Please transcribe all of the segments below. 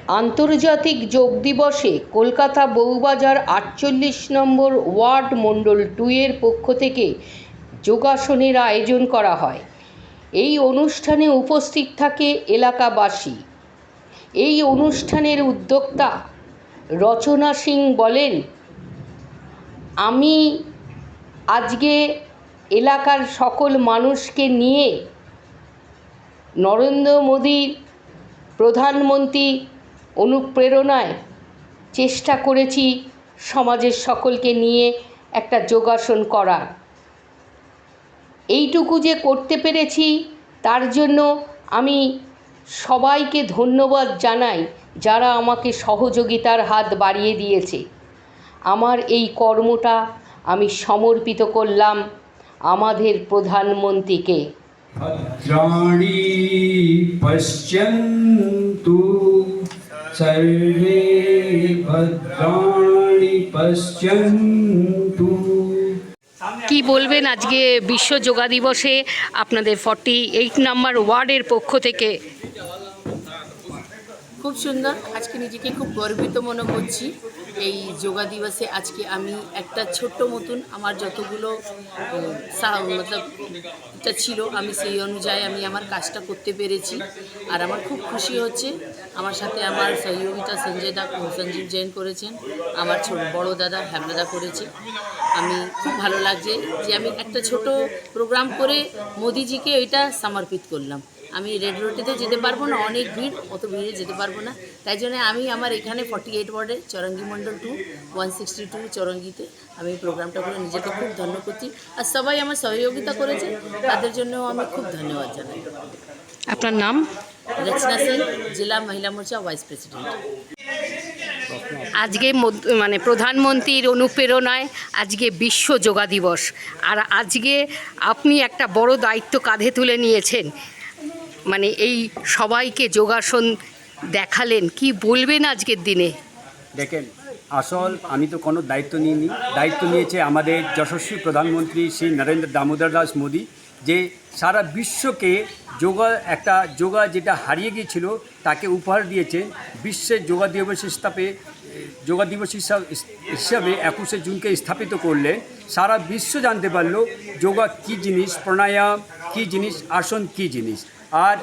আন্তর্জাতিক যোগ দিবসে কলকাতা বউবাজার ৪৮ নম্বর ওয়ার্ড মণ্ডল 2 এর পক্ষ থেকে যোগাসনের আয়োজন করা হয়। এই অনুষ্ঠানে উপস্থিত থাকে এলাকাবাসী। এই অনুষ্ঠানের উদ্যোক্তা রচনা সিং বলেন, আমি আজকে এলাকার সকল মানুষকে নিয়ে নরেন্দ্র মোদীর প্রধানমন্ত্রী অনুপ্রেরণায় চেষ্টা করেছি সমাজের সকলকে নিয়ে একটা যোগাসন করার। এইটুকু যে করতে পেরেছি তার জন্য আমি সবাইকে ধন্যবাদ জানাই যারা আমাকে সহযোগিতার হাত বাড়িয়ে দিয়েছে। আমার এই কর্মটা আমি সমর্পিত করলাম আমাদের প্রধানমন্ত্রীকে। ভদ্রাণি পশ্যন্তু সর্বে ভদ্রাণি পশ্যন্তু। কি বলবেন আজকে বিশ্ব যোগা দিবসে আপনাদের 48 নম্বর ওয়ার্ডের পক্ষ থেকে? খুব সুন্দর, আজকে নিজেকে খুব গর্বিত মনে করছি। এই যোগা দিবসে আজকে আমি একটা ছোট্ট মতন আমার যতগুলো এটা ছিল আমি সেই অনুযায়ী আমি আমার কাজটা করতে পেরেছি। আর আমার খুব খুশি হচ্ছে, আমার সাথে আমার সহযোগিতা সঞ্জীব জৈন করেছেন, আমার বড় দাদা হ্যামলাদা করেছে। আমি খুব ভালো লাগছে যে আমি একটা ছোট প্রোগ্রাম করে মোদিজিকে এটা সমর্পিত করলাম। আমি রেড রোডেতে যেতে পারবো না, অনেক ভিড়, অত ভিড়ে যেতে পারবো না, তাই জন্য আমি আমার এখানে 48 ওয়ার্ডে চৌরঙ্গি মণ্ডল 2 162 চৌরঙ্গিতে আমি প্রোগ্রামটা করে নিজেকে খুব ধন্য করছি। আর সবাই আমার সহযোগিতা করেছে, তাদের জন্যও আমি খুব ধন্যবাদ জানাই। আপনার নাম? রচনা সিং, জেলা মহিলা মোর্চা ভাইস প্রেসিডেন্ট। আজকে মানে প্রধানমন্ত্রীর অনুপ্রেরণায় আজকে বিশ্ব যোগা দিবস, আর আজকে আপনি একটা বড় দায়িত্ব কাঁধে তুলে নিয়েছেন, মানে এই সবাইকে যোগাসন দেখালেন। কি বলবেন আজকের দিনে? দেখেন, আসল আমি তো কোনো দায়িত্ব নিইনি, দায়িত্ব নিয়েছে আমাদের যশস্বী প্রধানমন্ত্রী শ্রী নরেন্দ্র দামোদর দাস মোদী, যে সারা বিশ্বকে যোগা যেটা হারিয়ে গিয়েছিল তাকে উপহার দিয়েছেন। বিশ্বের যোগা দিবস হিসাবে 21শে জুনকে স্থাপিত করলে সারা বিশ্ব জানতে পারলো যোগা কী জিনিস, প্রাণায়াম কী জিনিস, আসন কী জিনিস। আর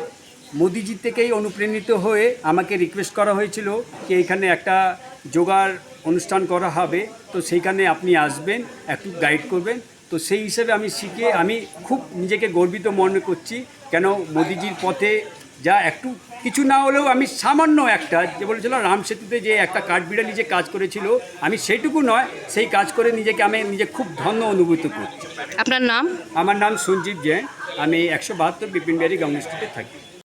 মোদিজি থেকেই অনুপ্রাণিত হয়ে আমাকে রিকোয়েস্ট করা হয়েছিল যে এখানে একটা যোগার অনুষ্ঠান করা হবে, তো সেইখানে আপনি আসবেন, একটু গাইড করবেন। তো সেই হিসেবে আমি শিখে আমি খুব নিজেকে গর্বিত মনে করছি, কেন মোদিজির পথে যা একটু কিছু না হলেও আমি সামান্য একটা, যে বলেছিল রাম সেতুতে যে একটা কাঠবিড়ালি যে কাজ করেছিল, আমি সেইটুকু নয়, সেই কাজ করে আমি নিজে খুব ধন্য অনুভূত করছি। আপনার নাম? আমার নাম সঞ্জীব জৈন, আমি 172 বিপিন বিহারী গাউন স্ট্রিটে থাকি।